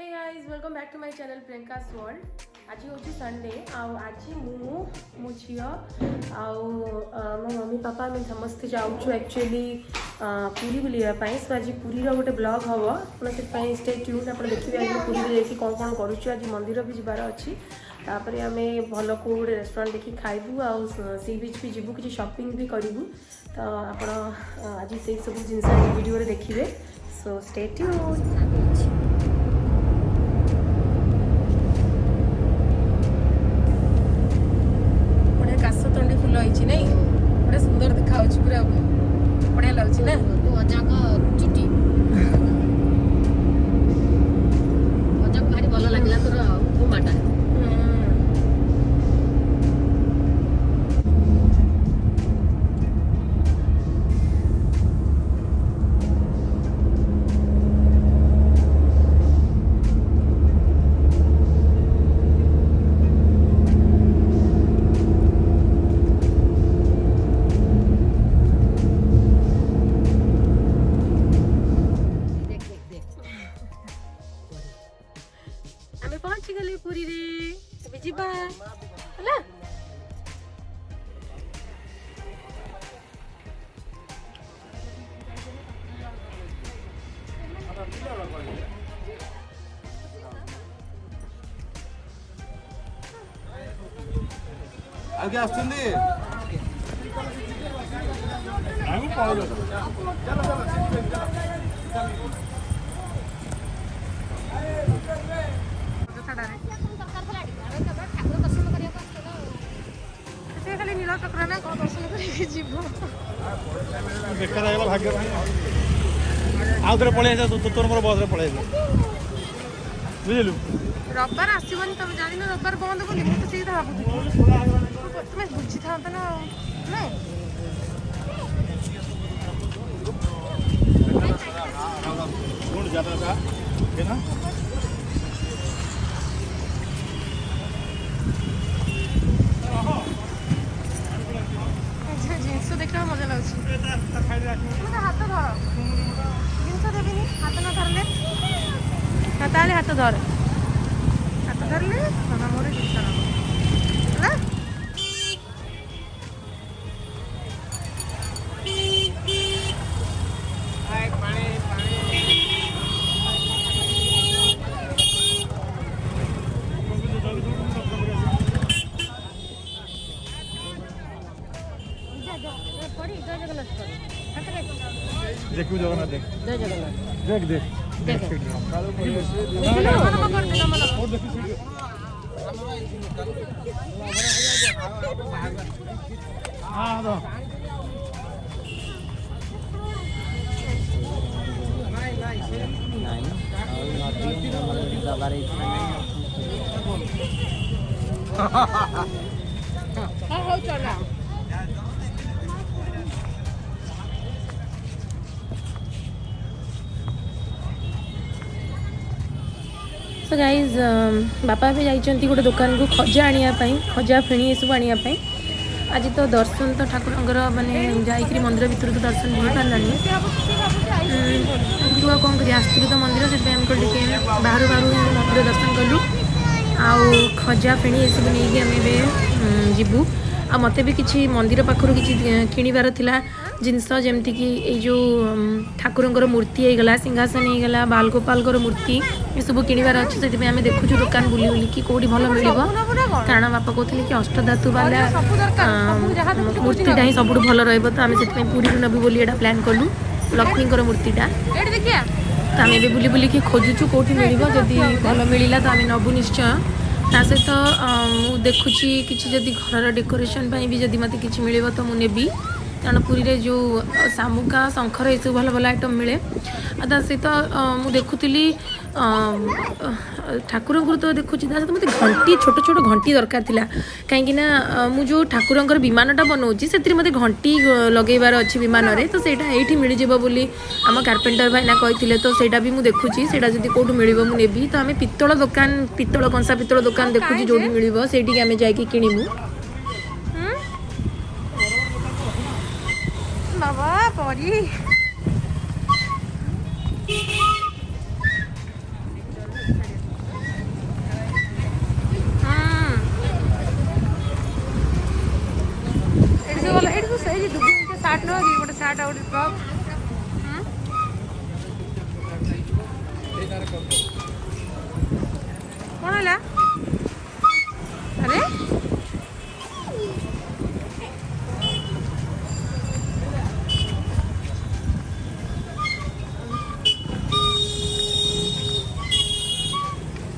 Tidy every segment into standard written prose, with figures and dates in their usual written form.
Hey guys welcome back to my channel Priyanka's world. आज हूँ Sunday आज मो झी मो मम्मी पापा आम समस्ते जाऊँ एक्चुअली पुरी बुलाई। सो आज पुरी गोटे ब्लॉग हम आपड़ी स्टे ट्यून आप देखिए आज पुरी जाकि कौन कौन करुँ। आज मंदिर भी जबार अच्छी तापर आम भल को गोटे रेस्टोरेंट देखिए खाइबू आ सी बीच भी जीवु किसी शॉपिंग भी करूँ। तो आप आज से सब जिन वीडियो देखिए। So stay tune. काशतंडी फुल होती नहीं बड़े सुंदर देखा पूरा बढ़िया लगुच ना चुटी भारी भल लगे तोर बुमाटा पहुंची गली पूरी रे जीवा है। आगे आसुंदी खाली नील चक्र ना कौन दर्शन करके जीव देखा जाएगा भाग्य आउ थे पलि तोर मोर बस पलि बुझलु रविवार आसबनी तुम जान रविवार बंद बोली मुझे से भावुची तुम बुझी था ना जिनस देखा मजा लगे हाथ धर जिनस देवी हाथ न धरले ताले हाथ धर हाथ धरले मामा मोर जिनस नब है। देखू जगन्नाथ देख जय जगन्नाथ देख देख देख हाँ तो चला तो गाइज बापा भी जाइए गोटे दुकान को खजा आने खजा फेणी ये सब आने आज तो दर्शन तो ठाकुर माने जाकि मंदिर भर तो दर्शन हो पारानी कौन कर आसती तो मंदिर से बाहर बाहर मंदिर दर्शन कलु आउ खजा फेणी ये सब नहीं आम जीवु आ मत भी किसी मंदिर पाखर कि किणवार था जिनस जमती कि जो ठाकुर मूर्ति होगला सिंहासन होगला बालगोपाल मूर्ति ये सब किणवार अच्छे से आम देखु दुकान बुली बुली कि कौटी भल मिल कारण बापा कहते कि अष्टधातु वाला मूर्तिटा ही सब भल रही तो आम से पूरी नबी बोली प्लान कलु लक्ष्मी मूर्तिटा तो आम बुली बुली खोजुचु कौटी मिल जदि भल मिलला तो आम नबु निश्चय ता सहित देखुची किसी जदि घर डेकोरेशन भी जदि मत किसी मिले तो मुझे नेबी कारण पुरी रे जो शामुका शंखर ये सब भल भल आइटम मिले ता सहित मुझे देखुली ठाकुर तो देखुची ता सहित मत घंटी छोट छोट घंटी दरकार थिला कहीं मुझे ठाकुर विमानटा बनाऊँगी से मत घंटी लगेबार अच्छी विमान रे तो सेटा एठी मिल जिवो बोली आम कारपेंटर भाईना कहते तो सेटा भी मुझे देखुची सेटा जदि कोठु मिलिबो मु नेबी तो आम पित्तल दुकान पित्तल कंसा पित्तल दुकान देखुची जोडी मिलिबो सेठी आम जाई किनिमु। बाबा परी ଏଠି ଭଲ ଏଠି ସେଇ ଦୁଃଖ ସାର୍ଟ ନୁହଁ କି ଗୋଟେ ସାର୍ଟ ଆଉ ଗୋଟେ ଟପ୍ କ'ଣ ହେଲା ଆରେ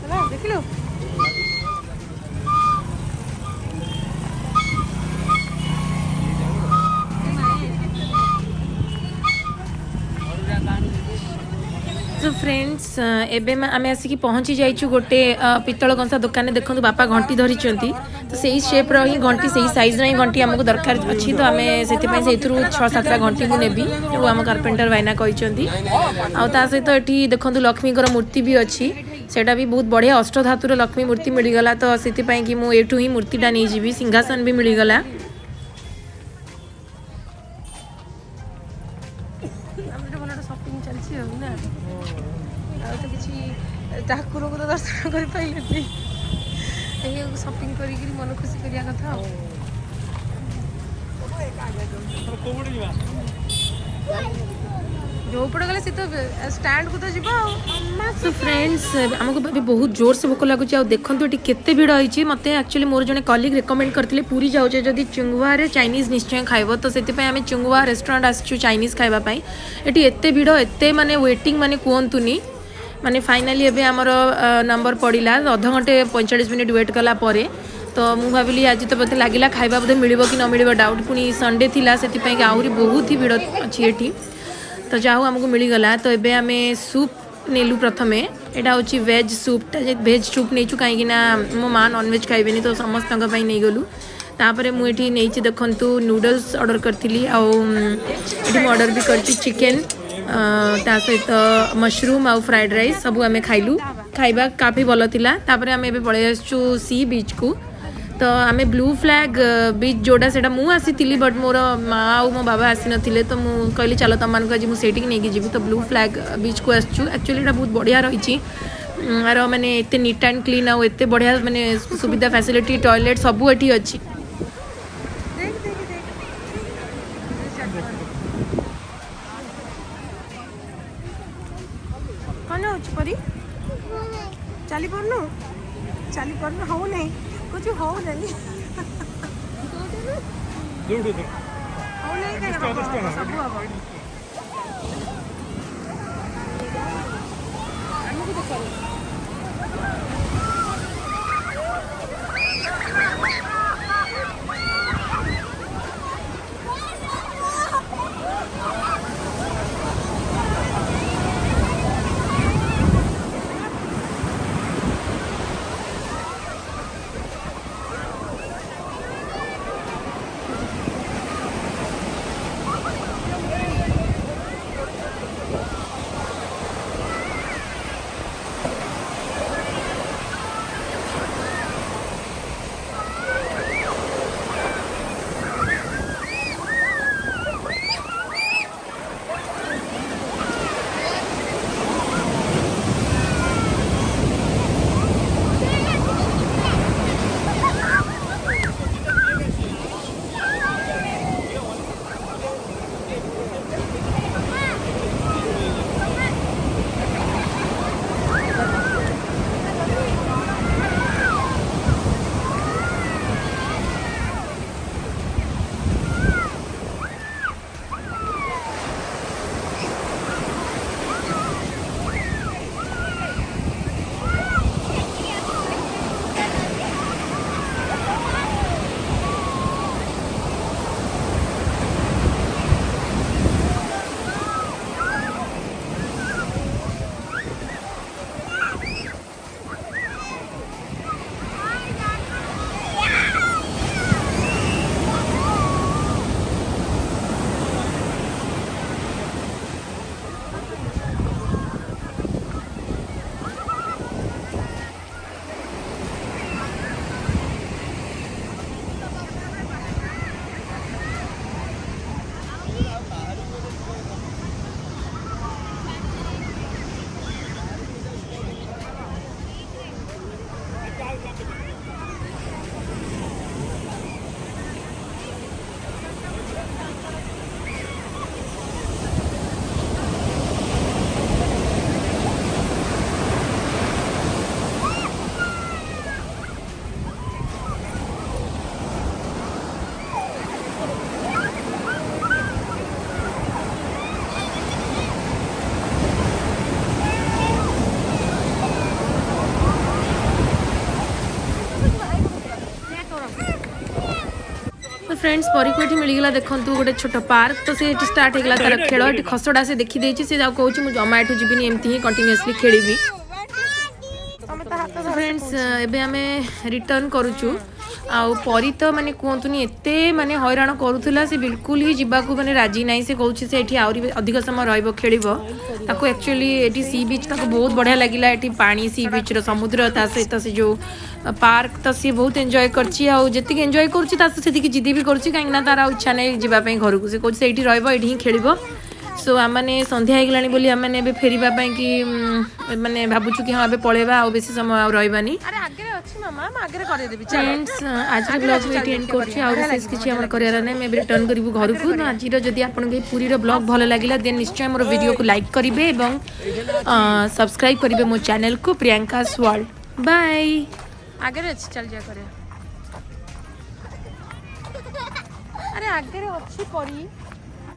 ହେଲା ଦେଖିଲୁ सो फ्रेंड्स एबे आम आसिक पहुँची जाइछु गोटे पितल कंसा दुकान में देखो बापा घंटी धरी तो सही शेप्र ही घंटी सही साइज ही घंटी आमको दरकार अच्छी तो आम से 6-7 घंटी को नेबी जो आम कारपेंटर भाईना कहते आ सहित ये देखो लक्ष्मी मूर्ति भी अच्छी सेटा भी बहुत बढ़िया अष्टधातुर लक्ष्मी मूर्ति मिलगला तो से कि मुझे ही मूर्तिटा नहीं जी सिंहासन भी मिलगला ठाकुर को तो दर्शन कर पाइले शॉपिंग करी मन खुशी करिया कथा जो पड़े गले तो स्टैंड को तो जीवा सो फ्रेंड्स आमको भी बहुत जोर से भोक लगुच देखो ये केते भिड़ होती मत एक्चुअली मोर जने कलीग रेकमेंड करते पूरी जाऊे जदि चुंगुआ चाइनीज निश्चय खाइब तो से आम चुंगुआ रेस्टोरेंट आसचु चाइनीज खाइबापी ये एत भिड़ एत माने वेटिंग माने कहतुनी माने फाइनाली एबे आमर नंबर पड़ा अध घंटे 45 मिनिट वेट कला परे तो मु भाविली आज तो मत लगे खाइबा बोधे मिलिबो कि न मिलिबो डाउट पुनी संडे थिला से आहरी बहुत ही भिड़ अच्छी एठी तो जाऊ आमको मिलगला तो एबे आमे सूप नेलु प्रथमे एटा होची वेज सूपटा वेज सूप नहींचु कहीं मो माँ नॉनवेज खाइबेनी तो समस्त नहीं गलु तापर मुझे नहीं देखु नूडल्स ऑर्डर करी ऑर्डर भी कर चिकेन ता सहित मशरूम आउ फ्राइड राइस सब आम खाइलु खाइबा काफ़ी भल थिला तापर आम एबे पळै आसचु सी बीच को तो आम ब्लू फ्लैग बीच जोड़ा से मु आसी बट मोर माँ आ मो बाबा आसी नथिले तो मु कहली चलो तुम मानक आज मुझे नहीं जीवी तो ब्लू फ्लैग बीच को आसचु एक्चुअली बहुत बढ़िया रही आर माने एते नीट एंड क्लीन आउ एते बढ़िया माने सुविधा फैसिलिटी टॉयलेट सब एठी अछि कौन हो परी चली पारनु हो नहीं कुछ हो नहीं हो नहीं सब हम फ्रेंड्स परी को ये मिलगला देखूँ गोटे छोट पार्क तो से स्टार्ट होगा तार खेल ये खसड़ा से देखी से कहूँ मुझे जमा एठू जीविनी एमती ही कंटिन्यूअसली खेली। फ्रेंड्स एबे आमे रिटर्न करूचु आउ परी तो माने कहतुनी एते माने हैरान करूला से बिल्कुल ही जीवाकू माने राजी नहीं से कहूँ से एठी आउरी अधिक समय रहिबो खेलिबो ताको एक्चुअली एठी सी बीच ताको बहुत बढ़िया लागिला एठी पानी सी बीच रो समुद्र ता सहित से जो पार्क तो सी बहुत एंजॉय करछि आउ जति एंजॉय करछि ता से कि जिद्दी भी करछि काहे ना तार इच्छा नहीं जीवा पे घर को से कहूँ से एठी रहिबो एठी ही खेलिबो। सो आमने संध्या होगलानी बोली आमने एबे फेरिबा पई कि माने भाबुछु कि हां एबे पळेबा आ बेसी समय आ रहबानी। अरे आगे अछि मामा म आगे करे देबी। फ्रेंड्स आज के ब्लॉग में एंड करछि आ विशेष किछि हमर करियारा नै मैं रिटर्न करबु घर को। आज रो जदी आपन के पूरी रो ब्लॉग भलो लागिला देन निश्चय मोर वीडियो को लाइक करिवे एवं सब्सक्राइब करिवे मो चैनल को प्रियंकास वर्ल्ड। बाय। आगे अछि चल जा करे। अरे आगे रे अछि परी।